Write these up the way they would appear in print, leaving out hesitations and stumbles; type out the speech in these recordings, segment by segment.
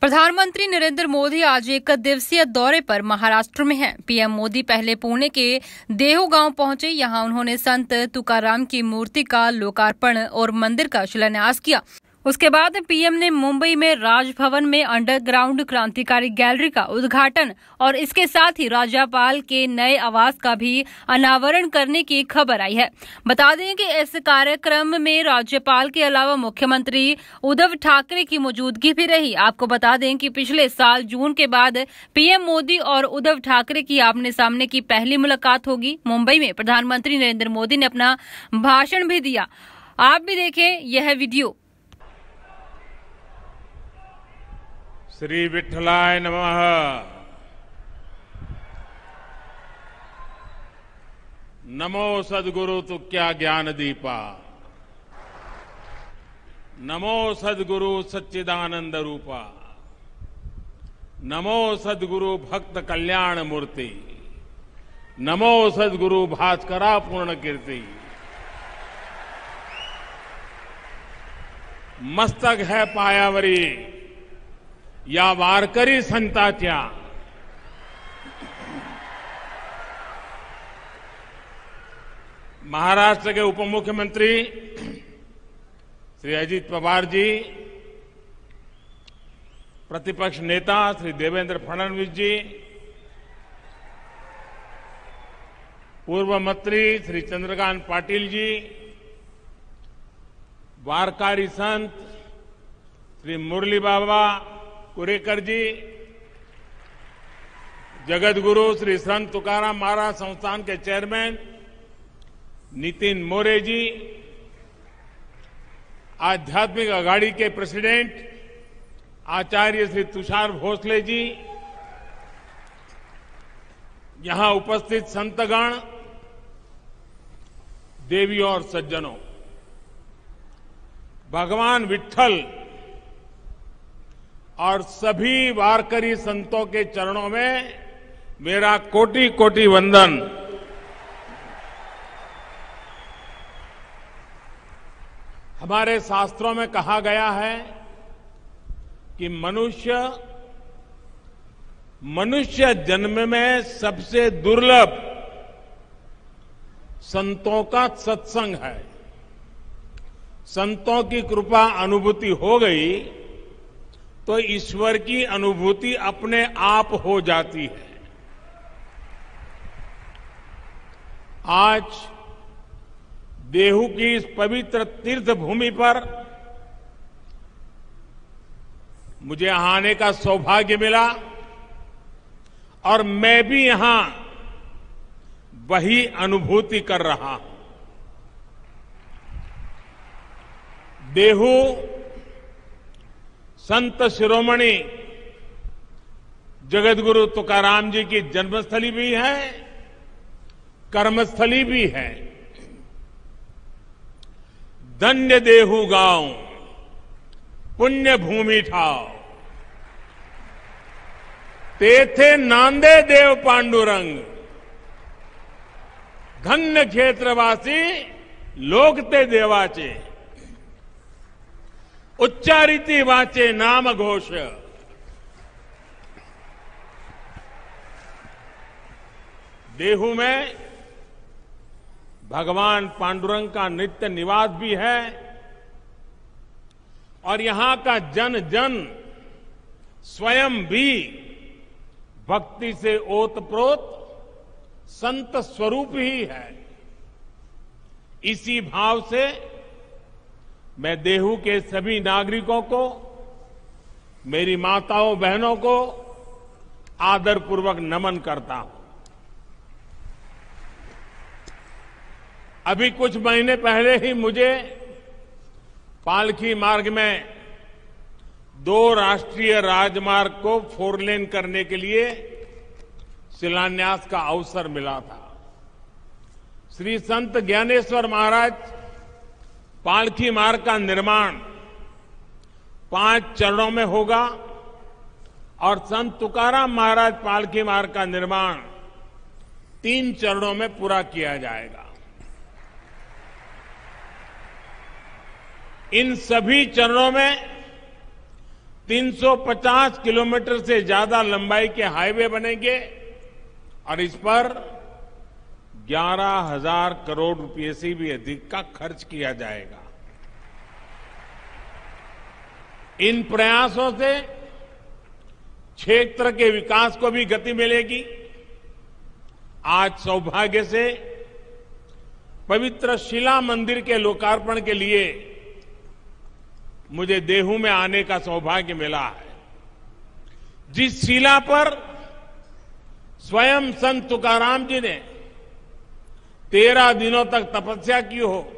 प्रधानमंत्री नरेंद्र मोदी आज एक दिवसीय दौरे पर महाराष्ट्र में हैं। पीएम मोदी पहले पुणे के देहू गांव पहुंचे। यहां उन्होंने संत तुकाराम की मूर्ति का लोकार्पण और मंदिर का शिलान्यास किया। उसके बाद पीएम ने मुंबई में राजभवन में अंडरग्राउंड क्रांतिकारी गैलरी का उद्घाटन और इसके साथ ही राज्यपाल के नए आवास का भी अनावरण करने की खबर आई है। बता दें कि इस कार्यक्रम में राज्यपाल के अलावा मुख्यमंत्री उद्धव ठाकरे की मौजूदगी भी रही। आपको बता दें कि पिछले साल जून के बाद पीएम मोदी और उद्धव ठाकरे की आमने सामने की पहली मुलाकात होगी। मुंबई में प्रधानमंत्री नरेंद्र मोदी ने अपना भाषण भी दिया। आप भी देखें यह वीडियो। श्री विठ्ठलाय नमः। नमो सद्गुरु तुक्या ज्ञान दीपा। नमो सद्गुरु सच्चिदानंद रूपा। नमो सद्गुरु भक्त कल्याण मूर्ति। नमो सद्गुरु भास्करा पूर्ण कीर्ति। मस्तक है पायावरी या वारकरी संताच्या। महाराष्ट्र के उप मुख्यमंत्री श्री अजित पवार जी, प्रतिपक्ष नेता श्री देवेंद्र फडणवीस जी, पूर्व मंत्री श्री चंद्रकांत पाटिल जी, वारकरी संत श्री मुरली बाबा कुरेकर जी, जगत गुरु श्री संत तुकाराम महाराज संस्थान के चेयरमैन नितिन मोरे जी, आध्यात्मिक अघाड़ी के प्रेसिडेंट आचार्य श्री तुषार भोसले जी, यहां उपस्थित संतगण, देवियों और सज्जनों, भगवान विट्ठल और सभी वारकरी संतों के चरणों में मेरा कोटि कोटि वंदन। हमारे शास्त्रों में कहा गया है कि मनुष्य जन्म में सबसे दुर्लभ संतों का सत्संग है। संतों की कृपा अनुभूति हो गई तो ईश्वर की अनुभूति अपने आप हो जाती है। आज देहू की इस पवित्र तीर्थ भूमि पर मुझे यहां आने का सौभाग्य मिला और मैं भी यहां वही अनुभूति कर रहा हूं। देहू संत शिरोमणि जगतगुरु तुकाराम जी की जन्मस्थली भी है, कर्मस्थली भी है। धन्य देहू गांव पुण्य भूमि ठाव, तेथे नांदे देव पांडुरंग। धन्य क्षेत्रवासी लोकते देवाचे, उच्चारिती वाचे नाम घोष। देहू में भगवान पांडुरंग का नित्य निवास भी है और यहां का जन जन स्वयं भी भक्ति से ओतप्रोत संत स्वरूप ही है। इसी भाव से मैं देहू के सभी नागरिकों को, मेरी माताओं बहनों को आदरपूर्वक नमन करता हूं। अभी कुछ महीने पहले ही मुझे पालकी मार्ग में 2 राष्ट्रीय राजमार्ग को 4 लेन करने के लिए शिलान्यास का अवसर मिला था। श्री संत ज्ञानेश्वर महाराज पालकी मार्ग का निर्माण 5 चरणों में होगा और संत तुकाराम महाराज पालकी मार्ग का निर्माण 3 चरणों में पूरा किया जाएगा। इन सभी चरणों में 350 किलोमीटर से ज्यादा लंबाई के हाईवे बनेंगे और इस पर 11,000 करोड़ रुपए से भी अधिक का खर्च किया जाएगा। इन प्रयासों से क्षेत्र के विकास को भी गति मिलेगी। आज सौभाग्य से पवित्र शिला मंदिर के लोकार्पण के लिए मुझे देहू में आने का सौभाग्य मिला है। जिस शिला पर स्वयं संत तुकाराम जी ने 13 दिनों तक तपस्या की हो,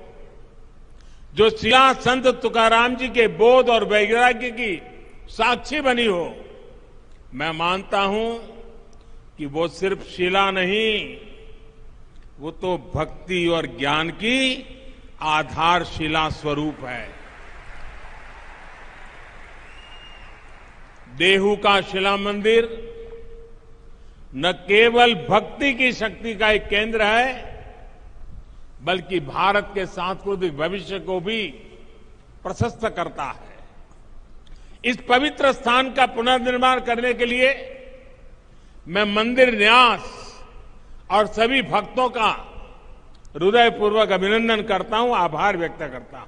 जो शिला संत तुकाराम जी के बोध और वैराग्य की साक्षी बनी हो, मैं मानता हूं कि वो सिर्फ शिला नहीं, वो तो भक्ति और ज्ञान की आधारशिला स्वरूप है। देहू का शिला मंदिर न केवल भक्ति की शक्ति का एक केंद्र है, बल्कि भारत के सांस्कृतिक भविष्य को भी प्रशस्त करता है। इस पवित्र स्थान का पुनर्निर्माण करने के लिए मैं मंदिर न्यास और सभी भक्तों का हृदयपूर्वक अभिनंदन करता हूं, आभार व्यक्त करता हूं।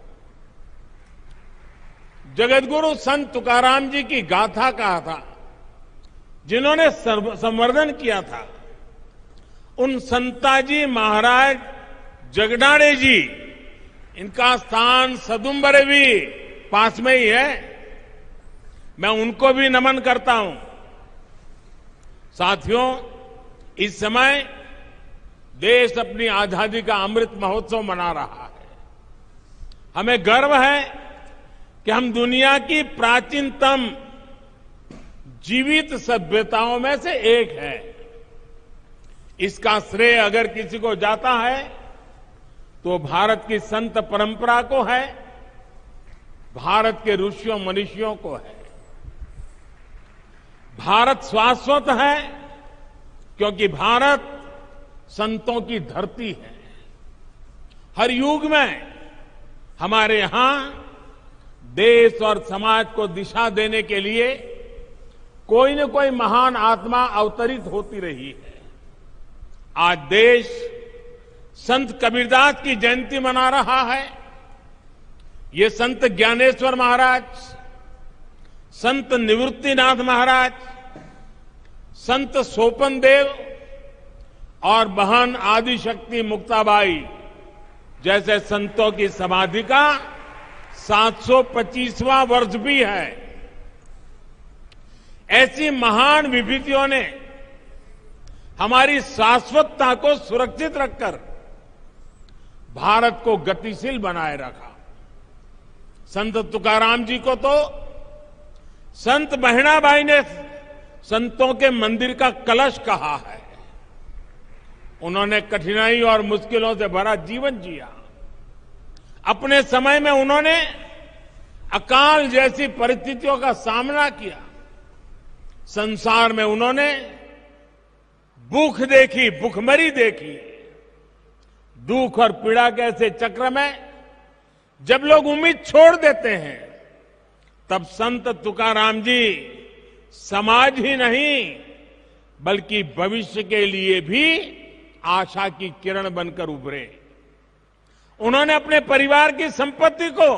जगतगुरु संत तुकाराम जी की गाथा कहा था, जिन्होंने संवर्धन किया था, उन संताजी महाराज जगनाड़े जी, इनका स्थान सदुम्बरे भी पास में ही है। मैं उनको भी नमन करता हूं। साथियों, इस समय देश अपनी आजादी का अमृत महोत्सव मना रहा है। हमें गर्व है कि हम दुनिया की प्राचीनतम जीवित सभ्यताओं में से एक है। इसका श्रेय अगर किसी को जाता है तो भारत की संत परंपरा को है, भारत के ऋषियों मनीषियों को है। भारत शाश्वत है क्योंकि भारत संतों की धरती है। हर युग में हमारे यहां देश और समाज को दिशा देने के लिए कोई न कोई महान आत्मा अवतरित होती रही है। आज देश संत कबीरदास की जयंती मना रहा है। ये संत ज्ञानेश्वर महाराज, संत निवृत्तिनाथ महाराज, संत सोपन देव और बहन आदिशक्ति मुक्ताबाई जैसे संतों की समाधि का 725वां वर्ष भी है। ऐसी महान विभूतियों ने हमारी शाश्वतता को सुरक्षित रखकर भारत को गतिशील बनाए रखा। संत तुकाराम जी को तो संत बहनाबाई ने संतों के मंदिर का कलश कहा है। उन्होंने कठिनाई और मुश्किलों से भरा जीवन जिया। अपने समय में उन्होंने अकाल जैसी परिस्थितियों का सामना किया। संसार में उन्होंने भूख देखी, भूखमरी देखी। दुख और पीड़ा के ऐसे चक्र में जब लोग उम्मीद छोड़ देते हैं, तब संत तुकाराम जी समाज ही नहीं बल्कि भविष्य के लिए भी आशा की किरण बनकर उभरे। उन्होंने अपने परिवार की संपत्ति को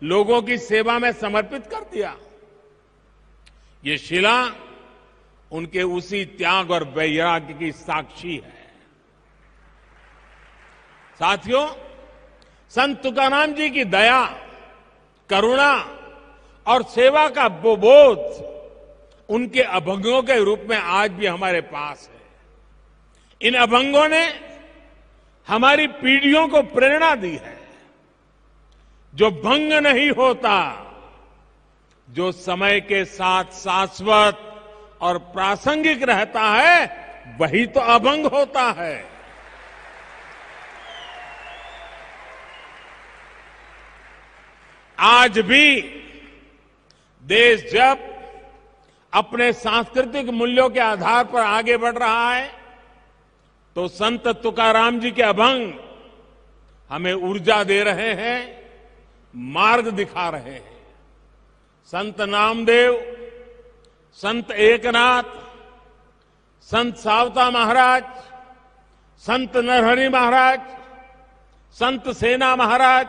लोगों की सेवा में समर्पित कर दिया। ये शिला उनके उसी त्याग और वैराग्य की साक्षी है। साथियों, संत तुकाराम जी की दया, करुणा और सेवा का वो बोध उनके अभंगों के रूप में आज भी हमारे पास है। इन अभंगों ने हमारी पीढ़ियों को प्रेरणा दी है। जो भंग नहीं होता, जो समय के साथ शाश्वत और प्रासंगिक रहता है, वही तो अभंग होता है। आज भी देश जब अपने सांस्कृतिक मूल्यों के आधार पर आगे बढ़ रहा है, तो संत तुकाराम जी के अभंग हमें ऊर्जा दे रहे हैं, मार्ग दिखा रहे हैं। संत नामदेव, संत एकनाथ, संत सावता महाराज, संत नरहरि महाराज, संत सेना महाराज,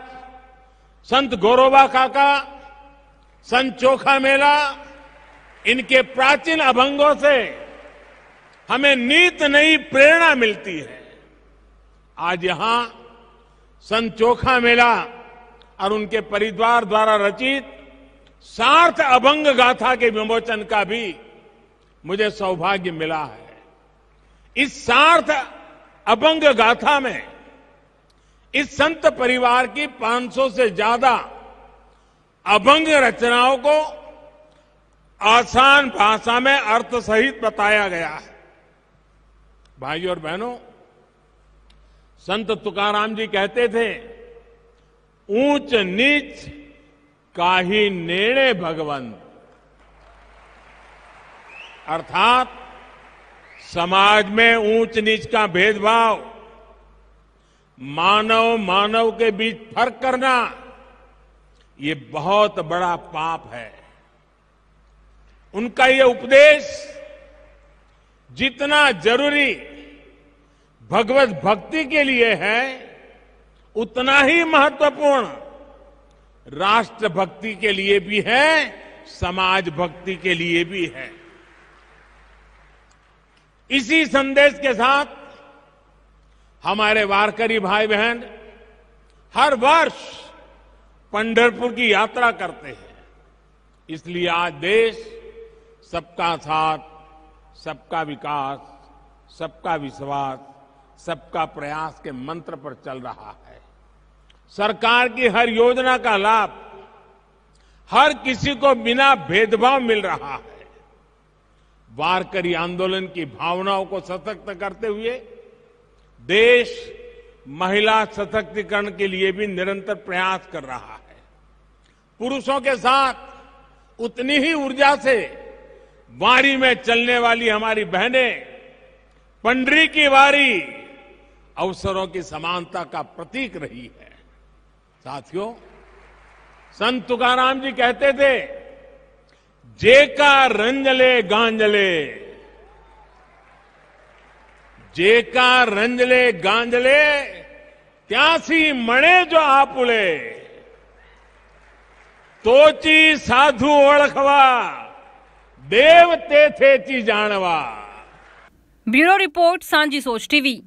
संत गोरोबा काका, संत चोखा मेला, इनके प्राचीन अभंगों से हमें नित नई प्रेरणा मिलती है। आज यहां संत चोखा मेला और उनके परिवार द्वारा रचित सार्थ अभंग गाथा के विमोचन का भी मुझे सौभाग्य मिला है। इस सार्थ अभंग गाथा में इस संत परिवार की 500 से ज्यादा अभंग रचनाओं को आसान भाषा में अर्थ सहित बताया गया है। भाइयों और बहनों, संत तुकाराम जी कहते थे, ऊंच नीच काहि नेड़े भगवंत, अर्थात समाज में ऊंच नीच का भेदभाव, मानव मानव के बीच फर्क करना, ये बहुत बड़ा पाप है। उनका ये उपदेश जितना जरूरी भगवत भक्ति के लिए है, उतना ही महत्वपूर्ण राष्ट्र भक्ति के लिए भी है, समाज भक्ति के लिए भी है। इसी संदेश के साथ हमारे वारकरी भाई बहन हर वर्ष पंढरपुर की यात्रा करते हैं। इसलिए आज देश सबका साथ, सबका विकास, सबका विश्वास, सबका प्रयास के मंत्र पर चल रहा है। सरकार की हर योजना का लाभ हर किसी को बिना भेदभाव मिल रहा है। वारकरी आंदोलन की भावनाओं को सशक्त करते हुए देश महिला सशक्तिकरण के लिए भी निरंतर प्रयास कर रहा है। पुरुषों के साथ उतनी ही ऊर्जा से वारी में चलने वाली हमारी बहनें पंडरी की वारी अवसरों की समानता का प्रतीक रही है। साथियों, संत तुकाराम जी कहते थे, जेका रंजले गांजले, जेका रंजले गांजले, त्यासी मणे जो आपुले, तोची साधु ओळखवा, देव तेथेची जानवा। ब्यूरो रिपोर्ट, सांझी सोच टीवी।